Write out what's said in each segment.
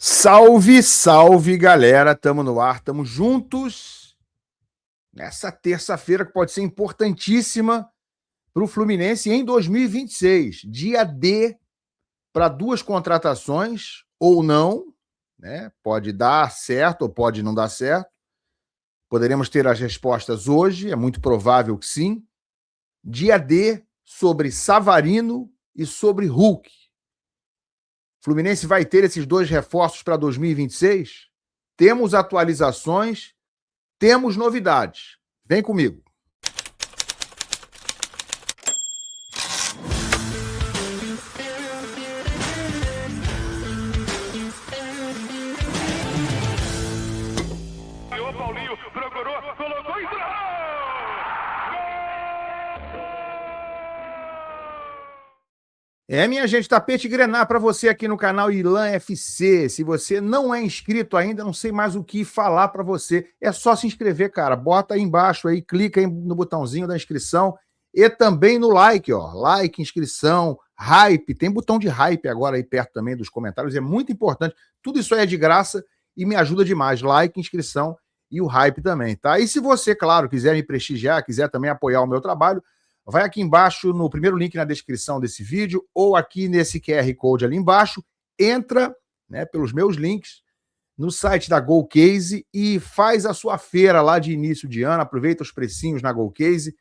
Salve, salve, galera. Tamo no ar, tamo juntos nessa terça-feira que pode ser importantíssima para o Fluminense em 2026. Dia D para duas contratações ou não, né? Pode dar certo ou pode não dar certo. Poderemos ter as respostas hoje, é muito provável que sim. Dia D sobre Savarino e sobre Hulk. Fluminense vai ter esses dois reforços para 2026? Temos atualizações, temos novidades. Vem comigo. O Paulinho procurou, colocou e entrou! Minha gente, tapete grená para você aqui no canal Ilan FC. Se você não é inscrito ainda, não sei mais o que falar para você. É só se inscrever, cara. Bota aí embaixo, aí, clica aí no botãozinho da inscrição e também no like, ó. Like, inscrição, hype. Tem botão de hype agora aí perto também dos comentários. É muito importante. Tudo isso aí é de graça e me ajuda demais. Like, inscrição e o hype também, tá? E se você, claro, quiser me prestigiar, quiser também apoiar o meu trabalho, vai aqui embaixo no primeiro link na descrição desse vídeo ou aqui nesse QR Code ali embaixo, entra, né, pelos meus links no site da GoCase e faz a sua feira lá de início de ano, aproveita os precinhos na GoCase,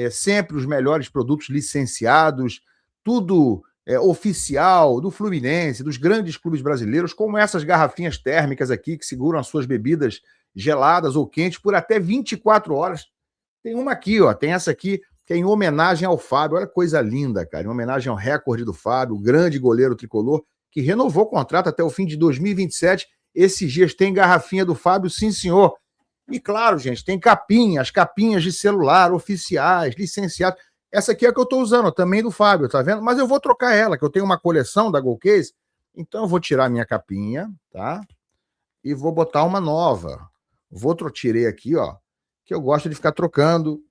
sempre os melhores produtos licenciados, tudo oficial do Fluminense, dos grandes clubes brasileiros, como essas garrafinhas térmicas aqui que seguram as suas bebidas geladas ou quentes por até 24 horas. Tem uma aqui, ó, tem essa aqui, que é em homenagem ao Fábio. Olha que coisa linda, cara. Em homenagem ao recorde do Fábio, o grande goleiro tricolor, que renovou o contrato até o fim de 2027. Esses dias tem garrafinha do Fábio, sim, senhor. E claro, gente, tem capinhas de celular oficiais, licenciados. Essa aqui é a que eu estou usando, também do Fábio, tá vendo? Mas eu vou trocar ela, que eu tenho uma coleção da GoCase. Então eu vou tirar minha capinha, tá? E vou botar uma nova. Tirei aqui, ó, que eu gosto de ficar trocando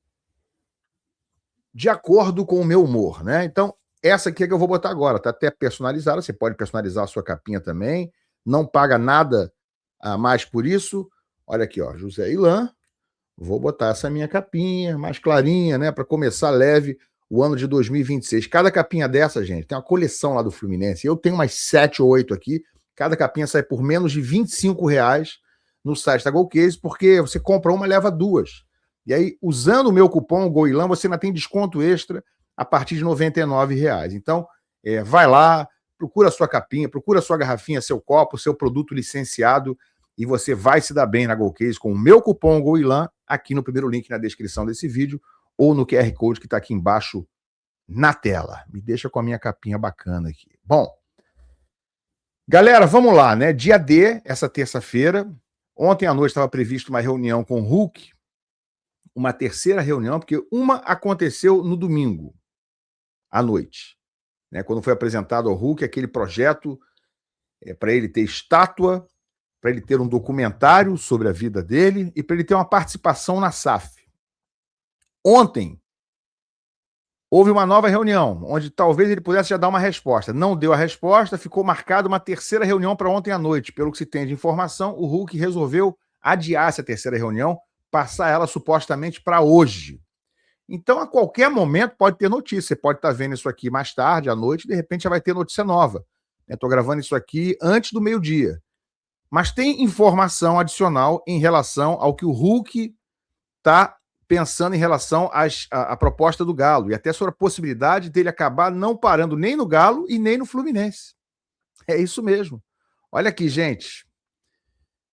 de acordo com o meu humor, né? Então, essa aqui é que eu vou botar agora, tá até personalizada, você pode personalizar a sua capinha também, não paga nada a mais por isso. Olha aqui, ó, José Ilan, vou botar essa minha capinha, mais clarinha, né, para começar leve o ano de 2026. Cada capinha dessa, gente, tem uma coleção lá do Fluminense, eu tenho umas 7 ou 8 aqui, cada capinha sai por menos de R$ 25 no site da GoCase, porque você compra uma e leva duas. E aí, usando o meu cupom GOILAN, você ainda tem desconto extra a partir de R$ 99. Então, vai lá, procura a sua capinha, procura a sua garrafinha, seu copo, seu produto licenciado, e você vai se dar bem na GoCase com o meu cupom GOILAN, aqui no primeiro link na descrição desse vídeo, ou no QR Code que está aqui embaixo na tela. Me deixa com a minha capinha bacana aqui. Bom, galera, vamos lá, né? Dia D, essa terça-feira. Ontem à noite estava previsto uma reunião com o Hulk, uma terceira reunião, porque uma aconteceu no domingo, à noite, né, quando foi apresentado ao Hulk aquele projeto para ele ter estátua, para ele ter um documentário sobre a vida dele e para ele ter uma participação na SAF. Ontem, houve uma nova reunião, onde talvez ele pudesse já dar uma resposta. Não deu a resposta, ficou marcada uma terceira reunião para ontem à noite. Pelo que se tem de informação, o Hulk resolveu adiar essa terceira reunião, passar ela supostamente para hoje. Então, a qualquer momento pode ter notícia. Você pode estar vendo isso aqui mais tarde, à noite, e de repente já vai ter notícia nova. Estou gravando isso aqui antes do meio-dia. Mas tem informação adicional em relação ao que o Hulk está pensando em relação à proposta do Galo, e até sobre a possibilidade dele acabar não parando nem no Galo e nem no Fluminense. É isso mesmo. Olha aqui, gente.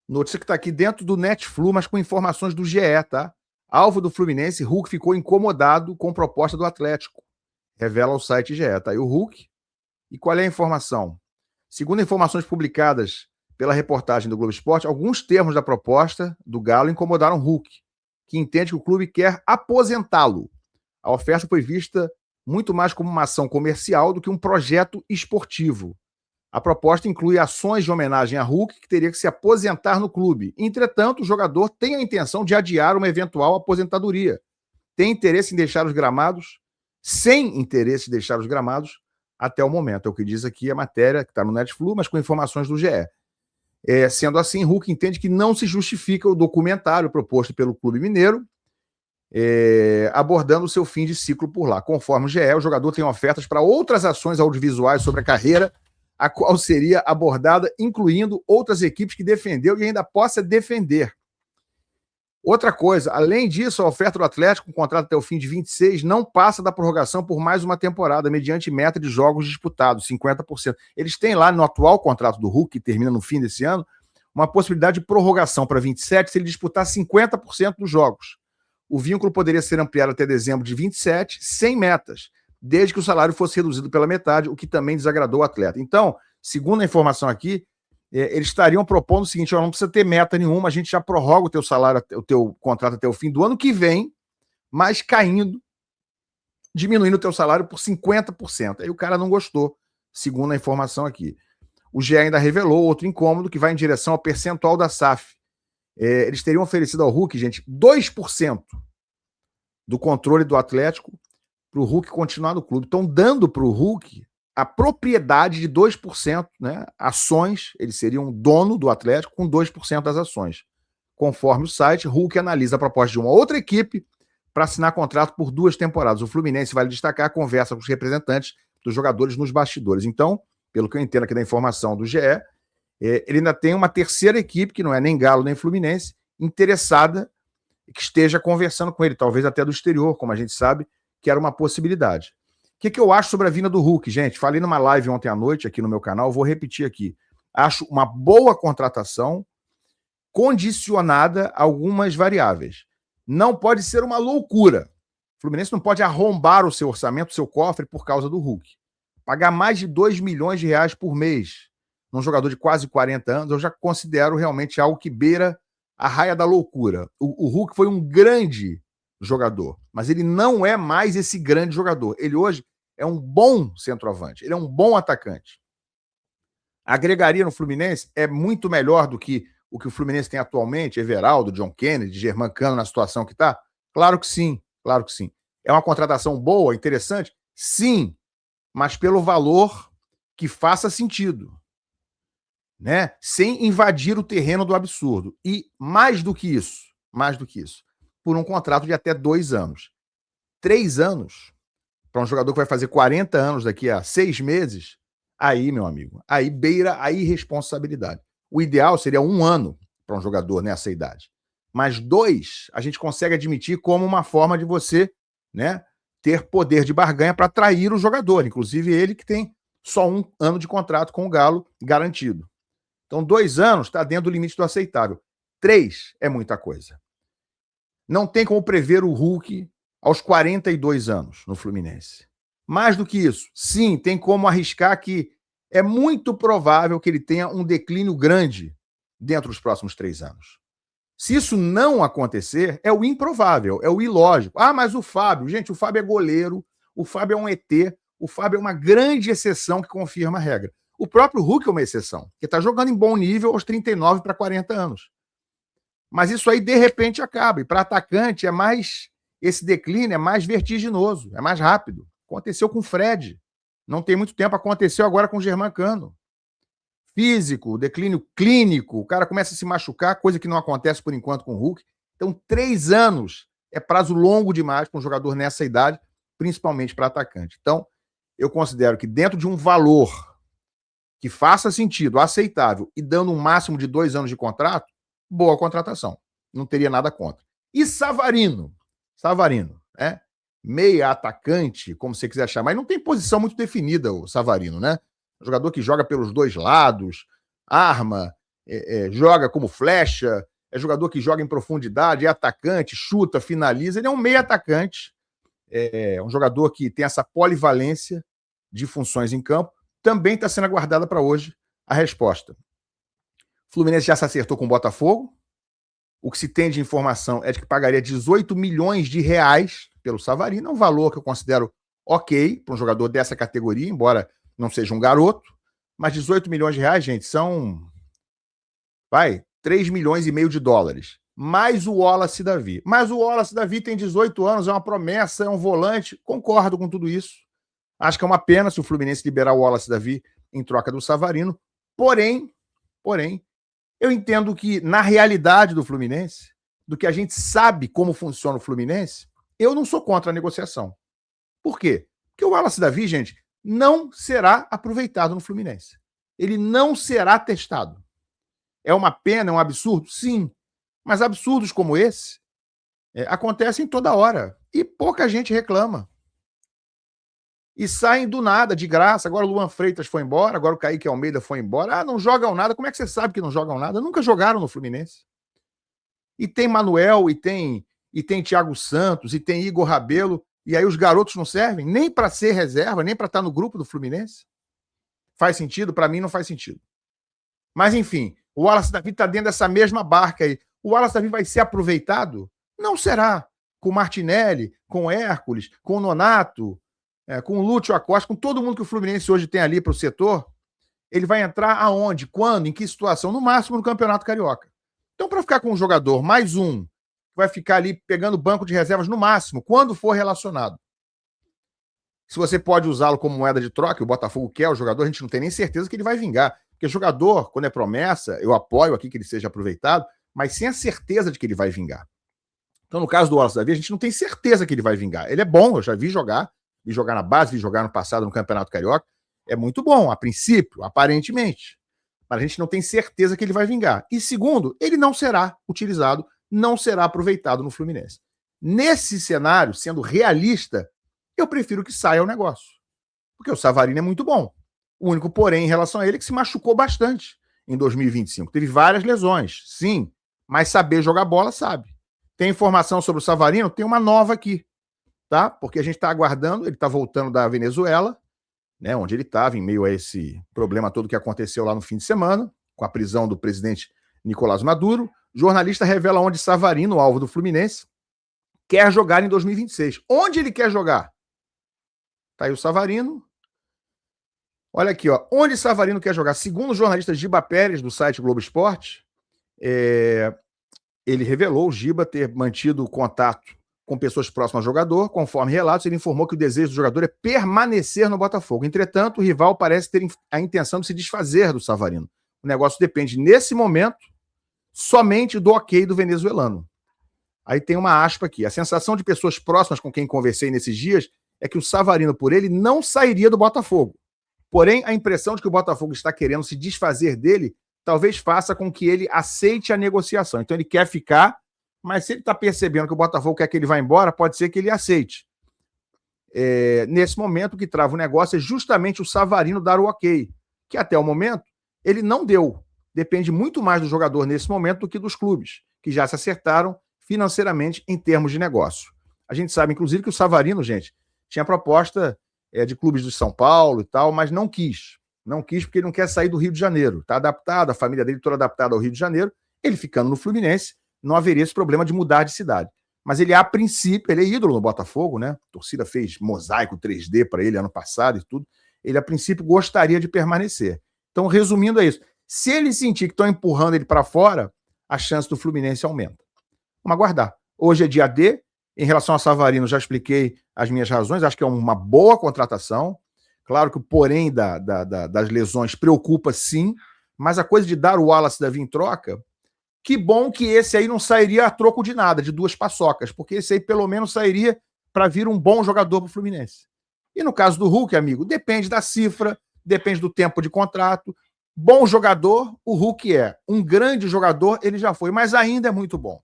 Notícia que está aqui dentro do Netflu, mas com informações do GE, tá? Alvo do Fluminense, Hulk ficou incomodado com a proposta do Atlético. Revela o site GE. Tá aí o Hulk. E qual é a informação? Segundo informações publicadas pela reportagem do Globo Esporte, alguns termos da proposta do Galo incomodaram Hulk, que entende que o clube quer aposentá-lo. A oferta foi vista muito mais como uma ação comercial do que um projeto esportivo. A proposta inclui ações de homenagem a Hulk, que teria que se aposentar no clube. Entretanto, o jogador tem a intenção de adiar uma eventual aposentadoria. Tem interesse em deixar os gramados, sem interesse em deixar os gramados, até o momento. É o que diz aqui a matéria, que está no Netflu, mas com informações do GE. Sendo assim, Hulk entende que não se justifica o documentário proposto pelo Clube Mineiro, abordando o seu fim de ciclo por lá. Conforme o GE, o jogador tem ofertas para outras ações audiovisuais sobre a carreira, a qual seria abordada incluindo outras equipes que defendeu e ainda possa defender. Outra coisa, além disso, a oferta do Atlético, com contrato até o fim de 26, não passa da prorrogação por mais uma temporada, mediante meta de jogos disputados, 50%. Eles têm lá no atual contrato do Hulk, que termina no fim desse ano, uma possibilidade de prorrogação para 27 se ele disputar 50% dos jogos. O vínculo poderia ser ampliado até dezembro de 27, sem metas, desde que o salário fosse reduzido pela metade, o que também desagradou o atleta. Então, segundo a informação aqui, eles estariam propondo o seguinte: não precisa ter meta nenhuma, a gente já prorroga o teu salário, o teu contrato até o fim do ano que vem, mas diminuindo o teu salário por 50%. Aí o cara não gostou, segundo a informação aqui. O GE ainda revelou outro incômodo que vai em direção ao percentual da SAF. Eles teriam oferecido ao Hulk, gente, 2% do controle do Atlético para o Hulk continuar no clube. Estão dando para o Hulk a propriedade de 2%, né? Ações, ele seria um dono do Atlético com 2% das ações. Conforme o site, Hulk analisa a proposta de uma outra equipe para assinar contrato por 2 temporadas. O Fluminense, vale destacar, conversa com os representantes dos jogadores nos bastidores. Então, pelo que eu entendo aqui da informação do GE, ele ainda tem uma terceira equipe, que não é nem Galo nem Fluminense, interessada que esteja conversando com ele, talvez até do exterior, como a gente sabe, que era uma possibilidade. O que eu acho sobre a vinda do Hulk, gente? Falei numa live ontem à noite aqui no meu canal, vou repetir aqui. Acho uma boa contratação condicionada a algumas variáveis. Não pode ser uma loucura. O Fluminense não pode arrombar o seu orçamento, o seu cofre, por causa do Hulk. Pagar mais de 2 milhões de reais por mês num jogador de quase 40 anos, eu já considero realmente algo que beira a raia da loucura. O Hulk foi um grande jogador, mas ele não é mais esse grande jogador. Ele hoje é um bom centroavante, ele é um bom atacante. Agregaria no Fluminense é muito melhor do que o Fluminense tem atualmente, Everaldo, John Kennedy, Germancano na situação que está? Claro que sim, claro que sim. É uma contratação boa, interessante? Sim, mas pelo valor que faça sentido, né? Sem invadir o terreno do absurdo. E mais do que isso, por um contrato de até 2 anos. 3 anos, para um jogador que vai fazer 40 anos daqui a 6 meses, aí, meu amigo, aí beira a irresponsabilidade. O ideal seria 1 ano para um jogador nessa idade. Mas 2, a gente consegue admitir como uma forma de você, né, ter poder de barganha para atrair o jogador, inclusive ele que tem só 1 ano de contrato com o Galo garantido. Então, 2 anos está dentro do limite do aceitável. 3 é muita coisa. Não tem como prever o Hulk aos 42 anos no Fluminense. Mais do que isso, sim, tem como arriscar que é muito provável que ele tenha um declínio grande dentro dos próximos 3 anos. Se isso não acontecer, é o improvável, é o ilógico. Ah, mas o Fábio, gente, o Fábio é goleiro, o Fábio é um ET, o Fábio é uma grande exceção que confirma a regra. O próprio Hulk é uma exceção, que está jogando em bom nível aos 39 para 40 anos. Mas isso aí, de repente, acaba. E para atacante, esse declínio é mais vertiginoso, é mais rápido. Aconteceu com o Fred. Não tem muito tempo, aconteceu agora com o Germancano. Físico, declínio clínico, o cara começa a se machucar, coisa que não acontece por enquanto com o Hulk. Então, 3 anos é prazo longo demais para um jogador nessa idade, principalmente para atacante. Então, eu considero que dentro de um valor que faça sentido, aceitável, e dando um máximo de 2 anos de contrato, boa contratação. Não teria nada contra. E Savarino, né? Meia atacante, como você quiser chamar, mas não tem posição muito definida o Savarino, né? Jogador que joga pelos 2 lados, arma, joga como flecha, é jogador que joga em profundidade, é atacante, chuta, finaliza. Ele é um meia atacante, é um jogador que tem essa polivalência de funções em campo. Também está sendo aguardada para hoje a resposta. O Fluminense já se acertou com o Botafogo. O que se tem de informação é de que pagaria 18 milhões de reais pelo Savarino. É um valor que eu considero ok para um jogador dessa categoria, embora não seja um garoto. Mas 18 milhões de reais, gente, são 3 milhões e meio de dólares. Mais o Wallace Davi. Mas o Wallace Davi tem 18 anos, é uma promessa, é um volante. Concordo com tudo isso. Acho que é uma pena se o Fluminense liberar o Wallace Davi em troca do Savarino. Porém, Eu entendo que, na realidade do Fluminense, do que a gente sabe como funciona o Fluminense, eu não sou contra a negociação. Por quê? Porque o Wallace Davi, gente, não será aproveitado no Fluminense. Ele não será testado. É uma pena, é um absurdo? Sim. Mas absurdos como esse acontecem toda hora. E pouca gente reclama. E saem do nada, de graça. Agora o Luan Freitas foi embora, agora o Kaique Almeida foi embora. Ah, não jogam nada. Como é que você sabe que não jogam nada? Nunca jogaram no Fluminense. E tem Manuel, e tem Thiago Santos, e tem Igor Rabelo. E aí os garotos não servem nem para ser reserva, nem para estar no grupo do Fluminense. Faz sentido? Para mim não faz sentido. Mas enfim, o Wallace Davi está dentro dessa mesma barca aí. O Wallace Davi vai ser aproveitado? Não será. Com o Martinelli, com o Hércules, com o Nonato, com o Lúcio Acosta, com todo mundo que o Fluminense hoje tem ali para o setor, ele vai entrar aonde? Quando? Em que situação? No máximo no Campeonato Carioca. Então, para ficar com um jogador, mais um, que vai ficar ali pegando banco de reservas no máximo, quando for relacionado. Se você pode usá-lo como moeda de troca, o Botafogo quer o jogador, a gente não tem nem certeza que ele vai vingar. Porque jogador, quando é promessa, eu apoio aqui que ele seja aproveitado, mas sem a certeza de que ele vai vingar. Então, no caso do Wallace Davi, a gente não tem certeza que ele vai vingar. Ele é bom, eu já vi jogar na base, vi jogar no passado no Campeonato Carioca. É muito bom, a princípio, aparentemente. Mas a gente não tem certeza que ele vai vingar. E segundo, ele não será utilizado, não será aproveitado no Fluminense. Nesse cenário, sendo realista, eu prefiro que saia o negócio. Porque o Savarino é muito bom. O único porém em relação a ele é que se machucou bastante em 2025. Teve várias lesões, sim, mas saber jogar bola sabe. Tem informação sobre o Savarino? Tem uma nova aqui, tá? Porque a gente está aguardando, ele está voltando da Venezuela, né, onde ele estava em meio a esse problema todo que aconteceu lá no fim de semana, com a prisão do presidente Nicolás Maduro. Jornalista revela onde Savarino, alvo do Fluminense, quer jogar em 2026. Onde ele quer jogar? Tá aí o Savarino. Olha aqui, ó. Onde Savarino quer jogar? Segundo o jornalista Giba Pérez, do site Globo Esporte, ele revelou o Giba ter mantido contato com pessoas próximas ao jogador. Conforme relatos, ele informou que o desejo do jogador é permanecer no Botafogo. Entretanto, o rival parece ter a intenção de se desfazer do Savarino. O negócio depende, nesse momento, somente do ok do venezuelano. Aí tem uma aspa aqui. A sensação de pessoas próximas com quem conversei nesses dias é que o Savarino, por ele, não sairia do Botafogo. Porém, a impressão de que o Botafogo está querendo se desfazer dele talvez faça com que ele aceite a negociação. Então ele quer ficar, mas se ele está percebendo que o Botafogo quer que ele vá embora, pode ser que ele aceite. Nesse momento, o que trava o negócio é justamente o Savarino dar o ok, que até o momento ele não deu. Depende muito mais do jogador nesse momento do que dos clubes, que já se acertaram financeiramente em termos de negócio. A gente sabe, inclusive, que o Savarino, gente, tinha proposta de clubes de São Paulo e tal, mas não quis. Não quis porque ele não quer sair do Rio de Janeiro. Está adaptado, a família dele toda adaptada ao Rio de Janeiro. Ele ficando no Fluminense, não haveria esse problema de mudar de cidade. Mas ele, a princípio, ele é ídolo no Botafogo, né? A torcida fez mosaico 3D para ele ano passado e tudo. Ele, a princípio, gostaria de permanecer. Então, resumindo é isso. Se ele sentir que estão empurrando ele para fora, a chance do Fluminense aumenta. Vamos aguardar. Hoje é dia D. Em relação a Savarino, já expliquei as minhas razões. Acho que é uma boa contratação. Claro que o porém das lesões preocupa, sim. Mas a coisa de dar o Wallace Davi em troca, que bom que esse aí não sairia a troco de nada, de duas paçocas. Porque esse aí pelo menos sairia para vir um bom jogador para o Fluminense. E no caso do Hulk, amigo, depende da cifra, depende do tempo de contrato. Bom jogador, o Hulk é. Um grande jogador, ele já foi, mas ainda é muito bom.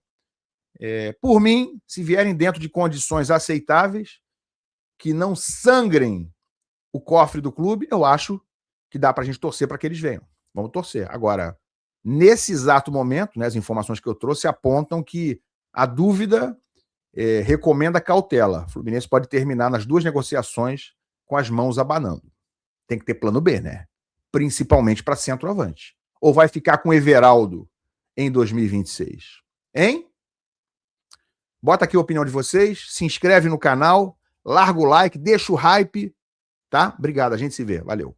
Por mim, se vierem dentro de condições aceitáveis, que não sangrem o cofre do clube, eu acho que dá para a gente torcer para que eles venham. Vamos torcer. Agora, nesse exato momento, né, as informações que eu trouxe apontam que a dúvida recomenda cautela. O Fluminense pode terminar nas duas negociações com as mãos abanando. Tem que ter plano B, né? Principalmente para centroavante. Ou vai ficar com o Everaldo em 2026? Hein? Bota aqui a opinião de vocês, se inscreve no canal, larga o like, deixa o hype, tá? Obrigado, a gente se vê. Valeu.